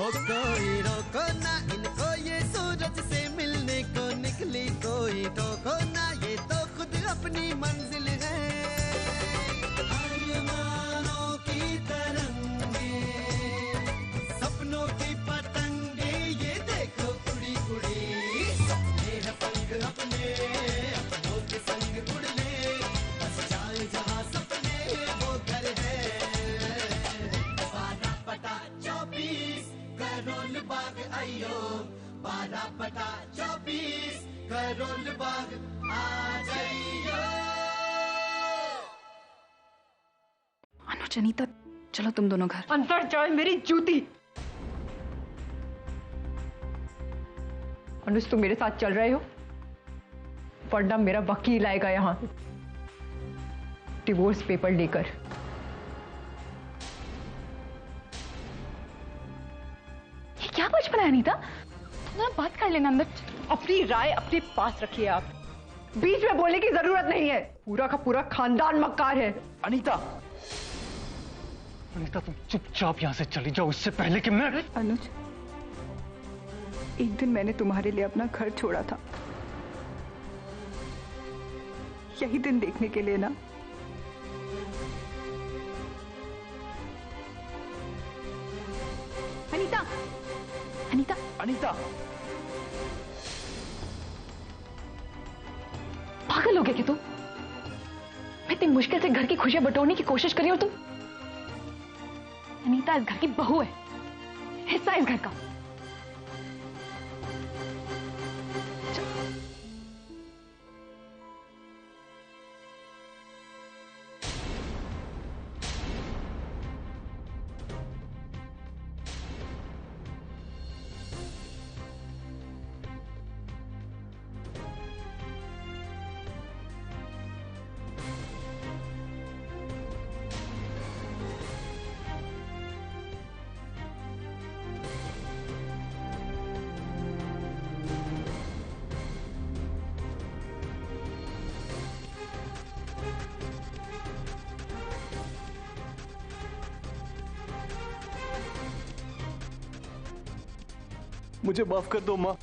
हो कोई रोको ना इनको, ये सूरज से मिलने को निकली कोई टोको ना, ये तो खुद अपनी मंजिल है। आसमानों की तरंगे, सपनों की पतंगे, ये देखो उड़ी उड़ी, सपने हैं पंख अपने, अपनों के संग उड़ ले, बस जाए जहां सपने वो घर है। 12 बटा 24 करोल बाग आइयो, 12 बटा 24 करोल बाग आ जाइयो। अनुज अनीता, चलो तुम दोनों घर। अंदर जाए मेरी जूती। अनुज तुम मेरे साथ चल रहे हो, वरना मेरा वकील आएगा यहाँ डिवोर्स पेपर लेकर। ये क्या बचपन है अनीता, ना बात कर लेना अंदर। अपनी राय अपने पास रखिए, आप बीच में बोलने की जरूरत नहीं है। पूरा का पूरा खानदान मक्कार है। अनीता, अनीता तुम चुपचाप यहां से चली जाओ, इससे पहले कि मैं। अनुज, एक दिन मैंने तुम्हारे लिए अपना घर छोड़ा था, यही दिन देखने के लिए ना। अनीता, अनीता, अनीता, पागल हो गया क्या तुम? मैं इतनी मुश्किल से घर की खुशियां बटोरने की कोशिश कर रही हूं, तुम। अनीता इस घर की बहू है, हिस्सा इस घर का। मुझे माफ कर दो माँ।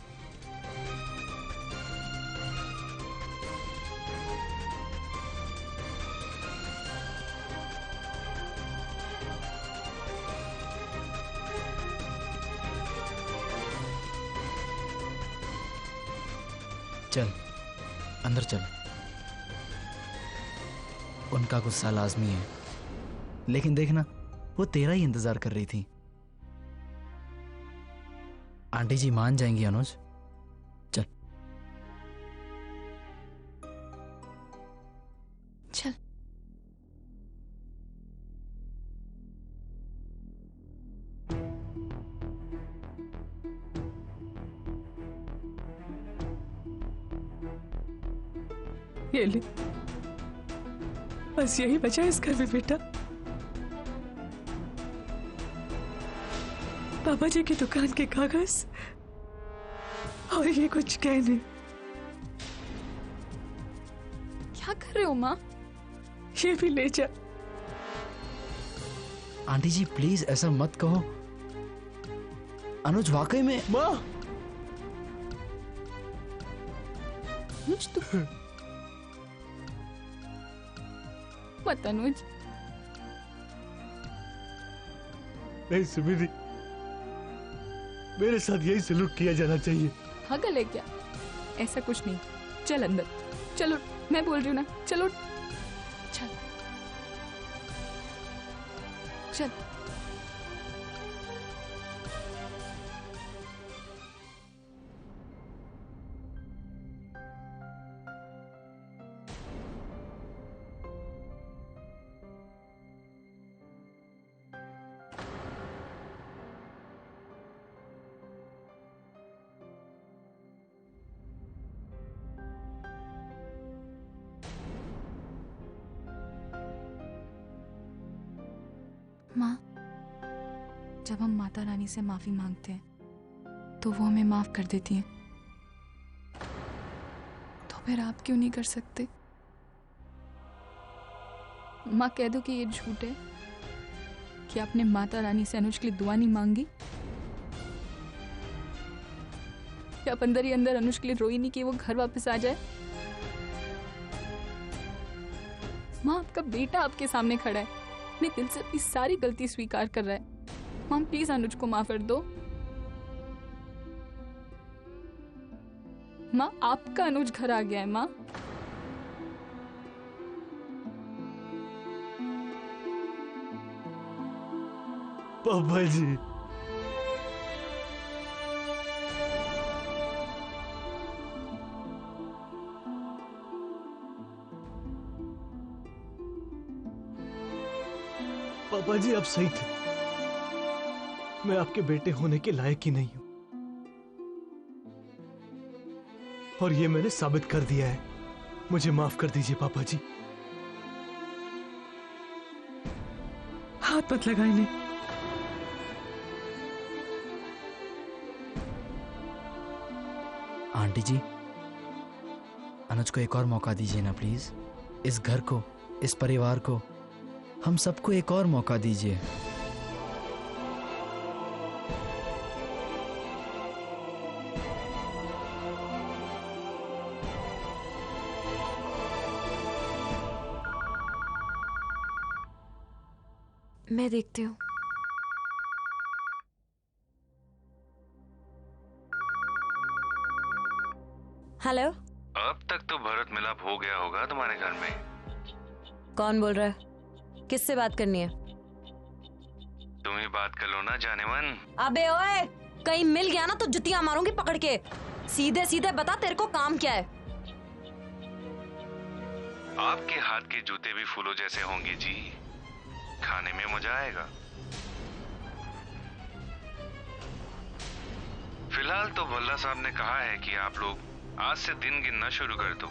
चल अंदर चल। उनका गुस्सा लाजमी है, लेकिन देखना वो तेरा ही इंतजार कर रही थी। आंटी जी मान जाएंगी अनुज, चल चल। ये ले, बस यही बचा इस घर में बेटा। पापा जी की दुकान के कागज और ये कुछ कहने। क्या कर रहे हो माँ? ये भी ले जा। आंटी जी प्लीज ऐसा मत कहो। अनुज वाकई में। माँ, अनुज तू मत। अनुज नहीं सुमिरी, मेरे साथ यही सलूक किया जाना चाहिए। पागल है क्या? ऐसा कुछ नहीं। चल अंदर, चलो, मैं बोल रही हूँ ना, चलो चल चल। माँ, जब हम माता रानी से माफी मांगते हैं तो वो हमें माफ कर देती हैं, तो फिर आप क्यों नहीं कर सकते? माँ कह दो कि ये झूठ है कि आपने माता रानी से अनुज के लिए दुआ नहीं मांगी। कि आप अंदर ही अंदर अनुज के लिए रोई नहीं कि वो घर वापस आ जाए? माँ, आपका बेटा आपके सामने खड़ा है, अपने दिल से अपनी सारी गलती स्वीकार कर रहा है। माँ प्लीज अनुज को माफ कर दो। माँ, आपका अनुज घर आ गया है। माँ, पापा जी, पापा जी आप सही थे। मैं आपके बेटे होने के लायक ही नहीं हूं, और ये मैंने साबित कर दिया है। मुझे माफ कर दीजिए पापा जी। हाथ मत लगा इन्हें। आंटी जी, अनुज को एक और मौका दीजिए ना प्लीज। इस घर को, इस परिवार को, हम सबको एक और मौका दीजिए। मैं देखती हूँ। हेलो। अब तक तो भरत मिलाप हो गया होगा तुम्हारे घर में। कौन बोल रहा है? किससे बात करनी है? तुम ही बात कर लो ना जाने मन। अबे ओए, कहीं मिल गया ना तो जुतियां मारूंगी पकड़ के। सीधे सीधे बता तेरे को काम क्या है? आपके हाथ के जूते भी फूलों जैसे होंगे जी, खाने में मजा आएगा। फिलहाल तो भल्ला साहब ने कहा है कि आप लोग आज से दिन गिनना शुरू कर दो।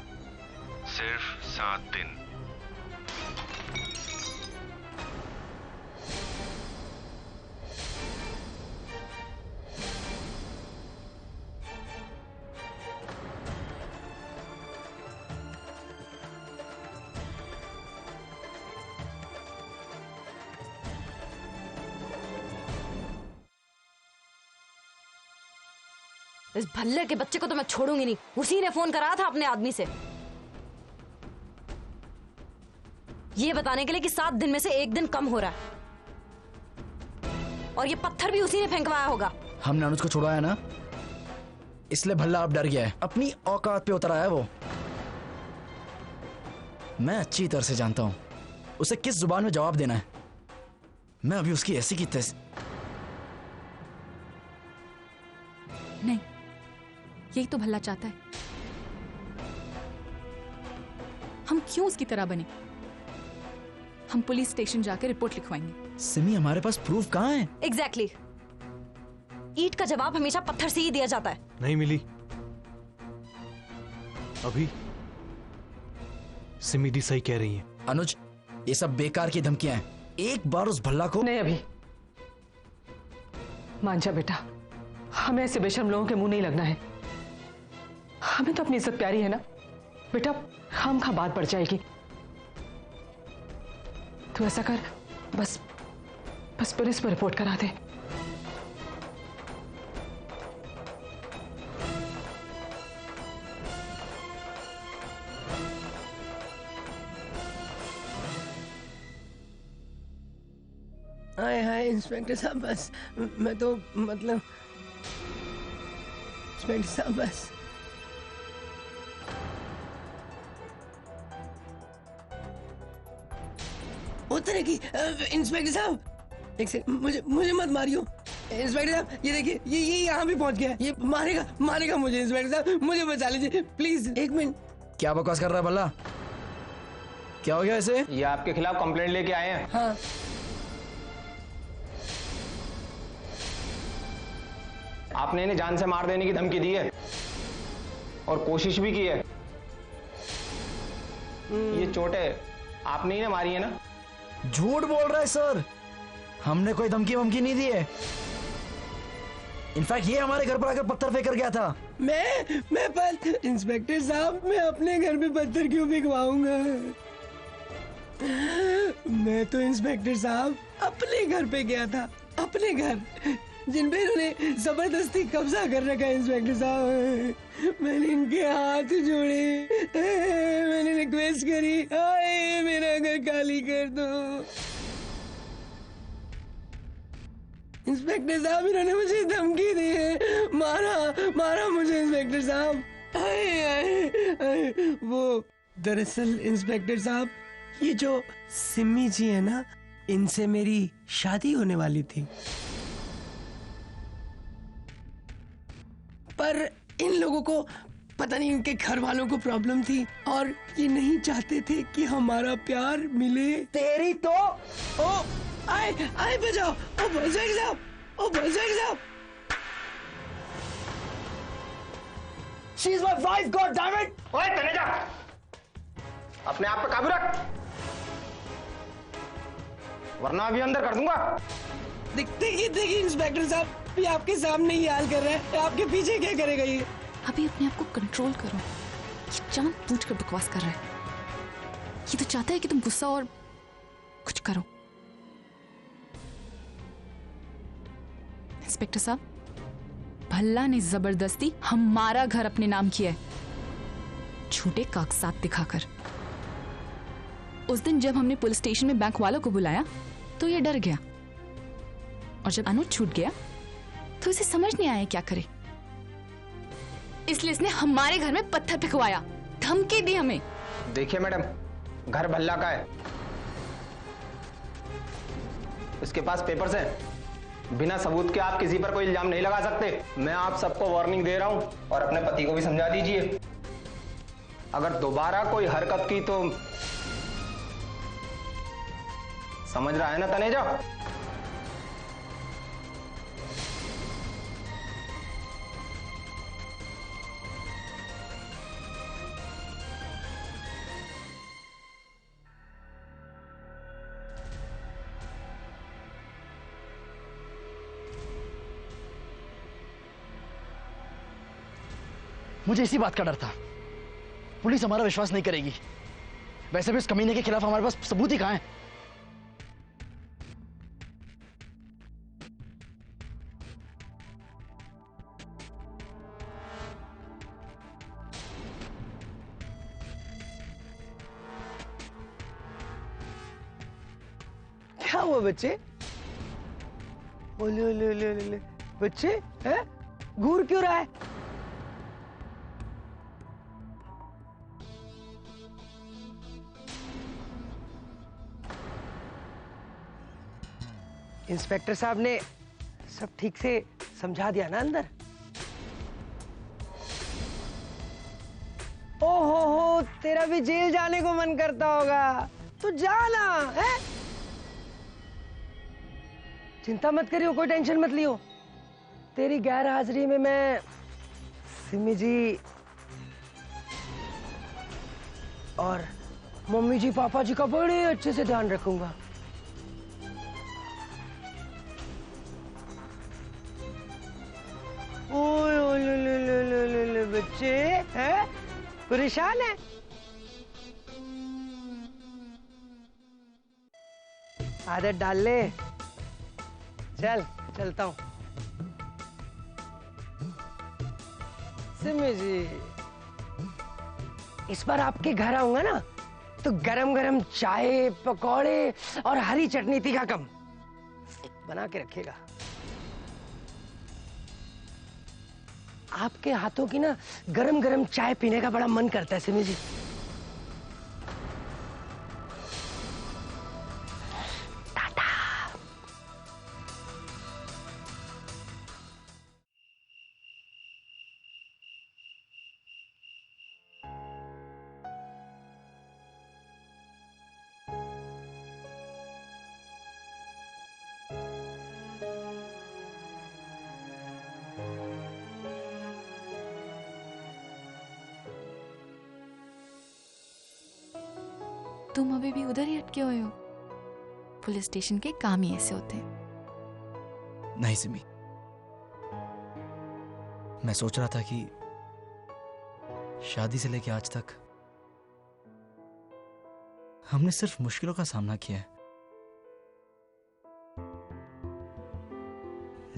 सिर्फ 7 दिन। इस भल्ले के बच्चे को तो मैं छोड़ूंगी नहीं। उसी ने फोन कराया था अपने आदमी से, ये बताने के लिए कि 7 दिन में से 1 दिन कम हो रहा है, और ये पत्थर भी उसी ने फेंकवाया होगा। हमने अनुज को छुड़ाया ना, इसलिए भल्ला अब डर गया है। अपनी औकात पे उतर आया है वो। मैं अच्छी तरह से जानता हूं उसे किस जुबान में जवाब देना है। मैं अभी उसकी ऐसी की तैसी। नहीं, यही तो भल्ला चाहता है। हम क्यों उसकी तरह बने? हम पुलिस स्टेशन जाकर रिपोर्ट लिखवाएंगे। सिमी, हमारे पास प्रूफ कहाँ है? एग्जैक्टली। ईंट का जवाब हमेशा पत्थर से ही दिया जाता है। नहीं मिली। अभी सिमी दी सही कह रही है। अनुज, ये सब बेकार की धमकियां हैं। एक बार उस भल्ला को। नहीं अभी, मान जा बेटा, हमें ऐसे बेशर्म लोगों के मुंह नहीं लगना है। हमें तो अपनी इज्जत प्यारी है ना बेटा, हम खा बात बढ़ जाएगी। तू ऐसा कर, बस पुलिस पर रिपोर्ट करा दे। हाय हाय इंस्पेक्टर साहब, बस मैं तो मतलब इंस्पेक्टर साहब बस। उतरेगी इंस्पेक्टर साहब, एक सेकंड, मुझे मत मारियो इंस्पेक्टर साहब। ये देखिए, ये यहाँ भी पहुंच गया। ये मारेगा मुझे इंस्पेक्टर साहब, मुझे बचा लीजिए प्लीज। 1 मिनट। क्या बकवास कर रहा है भल्ला? क्या हो गया इसे? ये आपके खिलाफ कंप्लेंट लेके आए हैं। हाँ, आपने इन्हें जान से मार देने की धमकी दी है और कोशिश भी की है। ये चोटें आपने ही ना मारी है ना? झूठ बोल रहा है सर, हमने कोई धमकी वमकी नहीं दी है। इनफैक्ट ये हमारे घर पर आकर पत्थर फेंक कर गया था। मैं पर इंस्पेक्टर साहब, मैं अपने घर पे पत्थर क्यों फेंकवाऊंगा? मैं तो इंस्पेक्टर साहब अपने घर पे गया था, अपने घर। जिन पे इन्होंने जबरदस्ती कब्जा कर रखा है इंस्पेक्टर साहब। मैंने इनके हाथ जोड़े, मैंने रिक्वेस्ट करी, आए मेरा घर खाली कर दो। इंस्पेक्टर साहब इन्होंने मुझे धमकी दी है, मारा मुझे इंस्पेक्टर साहब। वो दरअसल इंस्पेक्टर साहब, ये जो सिमी जी है ना, इनसे मेरी शादी होने वाली थी, पर इन लोगों को पता नहीं इनके घर वालों को प्रॉब्लम थी और ये नहीं चाहते थे कि हमारा प्यार मिले। तेरी तो ओ आए बजाओ, ओ इंस्पेक्टर साहब, ओ इंस्पेक्टर साहब। She is my wife, God damn it! ओए तनेजा, अपने आप पे काबू रख, वरना अभी अंदर कर दूंगा। देखिए इंस्पेक्टर साहब, ये आपके सामने ही हाल कर रहा है, आपके पीछे क्या करेगा ये? अभी अपने आप को कंट्रोल करो। ये जानबूझकर बकवास कर रहा है। ये तो चाहता है कि तुम गुस्सा और कुछ करो। इंस्पेक्टर साहब, भल्ला ने जबरदस्ती हमारा घर अपने नाम किया है, झूठे कागजात दिखाकर। उस दिन जब हमने पुलिस स्टेशन में बैंक वालों को बुलाया तो ये डर गया, और जब अनुज छूट गया तो इसे समझ नहीं आया क्या करे, इसलिए इसने हमारे घर में पत्थर फेंकवाया, धमकी दी हमें। देखिए मैडम, घर भल्ला का है, इसके पास पेपर्स हैं, बिना सबूत के आप किसी पर कोई इल्जाम नहीं लगा सकते। मैं आप सबको वार्निंग दे रहा हूं और अपने पति को भी समझा दीजिए, अगर दोबारा कोई हरकत की तो समझ रहा है ना तनेजा? मुझे इसी बात का डर था, पुलिस हमारा विश्वास नहीं करेगी। वैसे भी उस कमीने के खिलाफ हमारे पास सबूत ही कहां है। क्या हुआ बच्चे? ओले ओले ओले ओले बच्चे, हैं? घूर क्यों रहा है? इंस्पेक्टर साहब ने सब ठीक से समझा दिया ना अंदर? ओहो, तेरा भी जेल जाने को मन करता होगा, तो जाना है। चिंता मत करियो, कोई टेंशन मत लियो। तेरी गैर हाजिरी में मैं सिमी जी और मम्मी जी पापा जी का बड़े अच्छे से ध्यान रखूंगा। ओए बच्चे हैं, परेशान है? आदत डाल ले, चलता हूं। सिमी जी, इस बार आपके घर आऊंगा ना, तो गरम गरम चाय, पकौड़े और हरी चटनी तीखा कम बना के रखिएगा। आपके हाथों की ना गरम गरम चाय पीने का बड़ा मन करता है सिमी जी। तुम अभी भी उधर ही अटके हुए हो? पुलिस स्टेशन के काम ही ऐसे होते हैं। नहीं सिमी, मैं सोच रहा था कि शादी से लेकर आज तक हमने सिर्फ मुश्किलों का सामना किया है,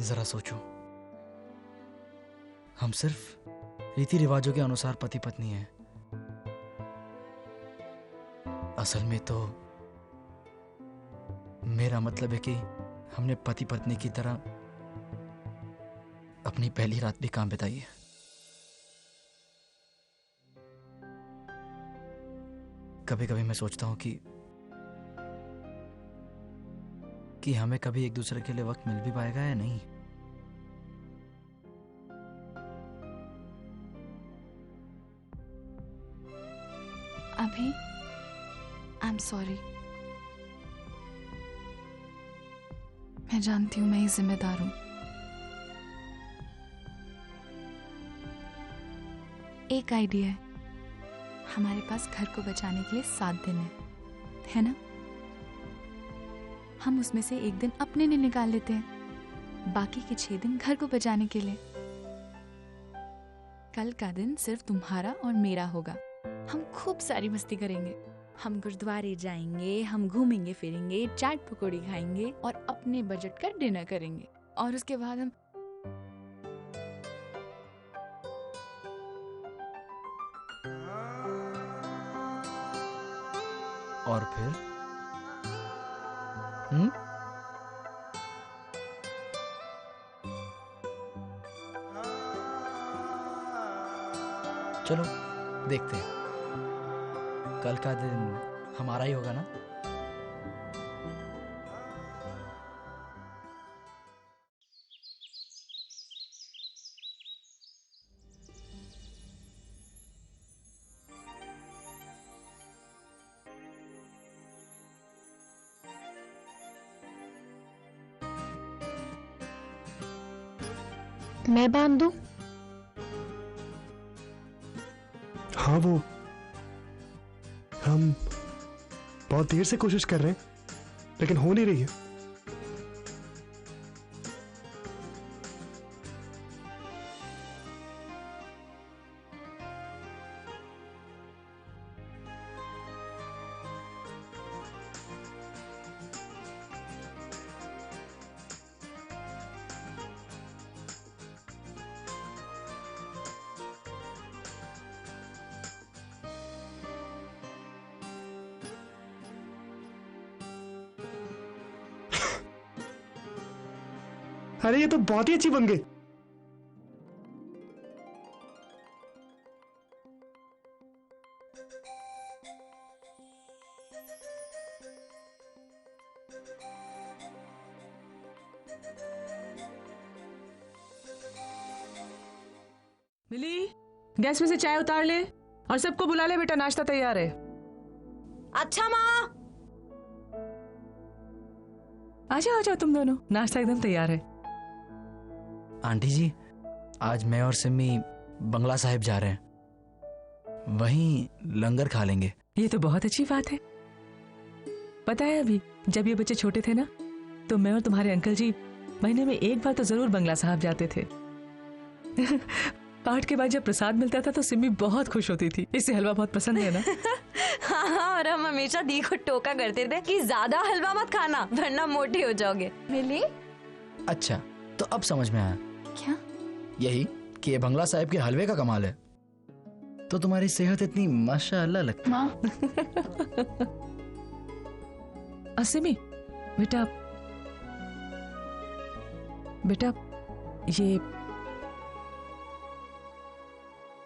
जरा सोचो, हम सिर्फ रीति रिवाजों के अनुसार पति पत्नी हैं। असल में तो मेरा मतलब है कि हमने पति पत्नी की तरह अपनी पहली रात भी काम बिताई है। कभी कभी मैं सोचता हूं कि हमें कभी एक दूसरे के लिए वक्त मिल भी पाएगा या नहीं। अभी आई एम सॉरी। मैं जानती हूं मैं ही जिम्मेदार हूं। एक आइडिया है, हमारे पास घर को बचाने के लिए 7 दिन है ना? हम उसमें से एक दिन अपने लिए निकाल लेते हैं, बाकी के 6 दिन घर को बचाने के लिए। कल का दिन सिर्फ तुम्हारा और मेरा होगा। हम खूब सारी मस्ती करेंगे, हम गुरुद्वारे जाएंगे, हम घूमेंगे फिरेंगे, चाट पकौड़ी खाएंगे और अपने बजट का डिनर करेंगे। और उसके बाद हम और फिर चलो देखते हैं, कल का दिन हमारा ही होगा ना? मैं बांध दूं? हाँ, वो हम बहुत देर से कोशिश कर रहे हैं लेकिन हो नहीं रही है। अरे ये तो बहुत ही अच्छी बन गई। मिली, गैस में से चाय उतार ले और सबको बुला ले बेटा, नाश्ता तैयार है। अच्छा माँ। आ जाओ तुम दोनों, नाश्ता एकदम तैयार है। आंटी जी, आज मैं और सिमी बंगला साहिब जा रहे हैं, वहीं लंगर खा लेंगे। ये तो बहुत अच्छी बात है। पता है अभी जब ये बच्चे छोटे थे ना, तो मैं और तुम्हारे अंकल जी महीने में एक बार तो जरूर बंगला साहब जाते थे। पाठ के बाद जब प्रसाद मिलता था तो सिमी बहुत खुश होती थी। इससे हलवा बहुत पसंद है ना? हाँ, और हम हमेशा दी को टोका करते थे कि ज्यादा हलवा मत खाना वरना मोटे हो जाओगे। मिली? अच्छा, तो अब समझ में आया। क्या? यही कि ये बंगला साहिब के हलवे का कमाल है। तो तुम्हारी सेहत इतनी माशाअल्लाह लगती। माँ। सिमी, बेटा ये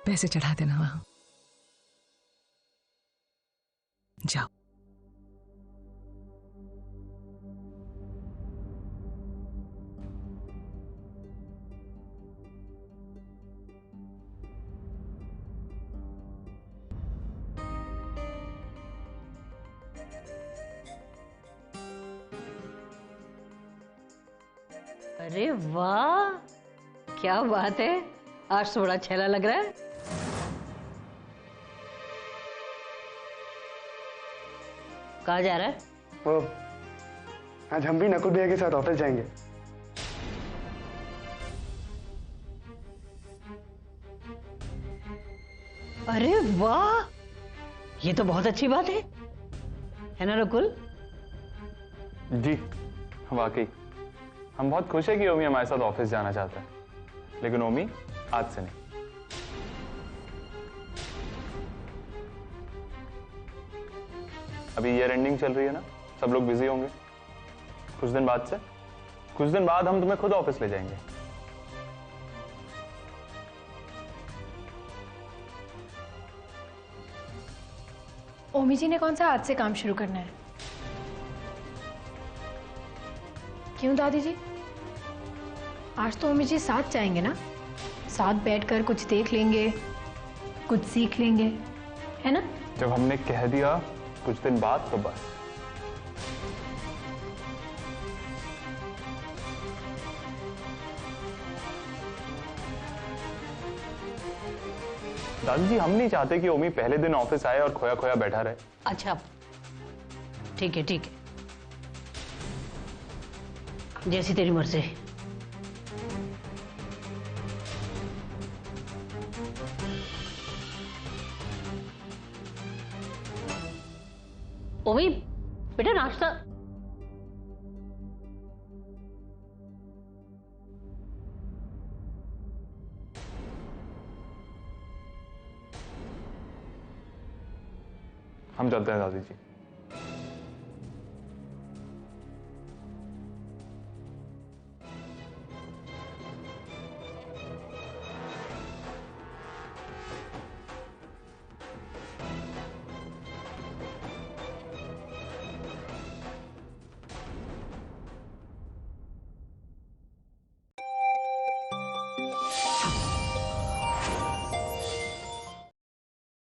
पैसे चढ़ा देना वहां। जाओ। अरे वाह, क्या बात है, आज थोड़ा छैला लग रहा है। कहाँ जा रहा है? वो आज हम भी नकुल भैया के साथ ऑफिस जाएंगे। अरे वाह, ये तो बहुत अच्छी बात है ना नकुल? जी वाकई, हम बहुत खुश है कि ओमी हमारे साथ ऑफिस जाना चाहता है, लेकिन ओमी आज से नहीं। अभी ईयर एंडिंग चल रही है ना, सब लोग बिजी होंगे। कुछ दिन बाद हम तुम्हें खुद ऑफिस ले जाएंगे। ओमी जी ने कौन सा आज से काम शुरू करना है? क्यों दादी जी? आज तो ओमी जी साथ जाएंगे ना, साथ बैठकर कुछ देख लेंगे, कुछ सीख लेंगे, है ना? जब हमने कह दिया कुछ दिन बाद तो बस। दादाजी, हम नहीं चाहते कि ओमी पहले दिन ऑफिस आए और खोया खोया बैठा रहे। अच्छा ठीक है, ठीक है, जैसी तेरी मर्जी। ओमी बेटा नाश्ता। हम चलते हैं दादी जी।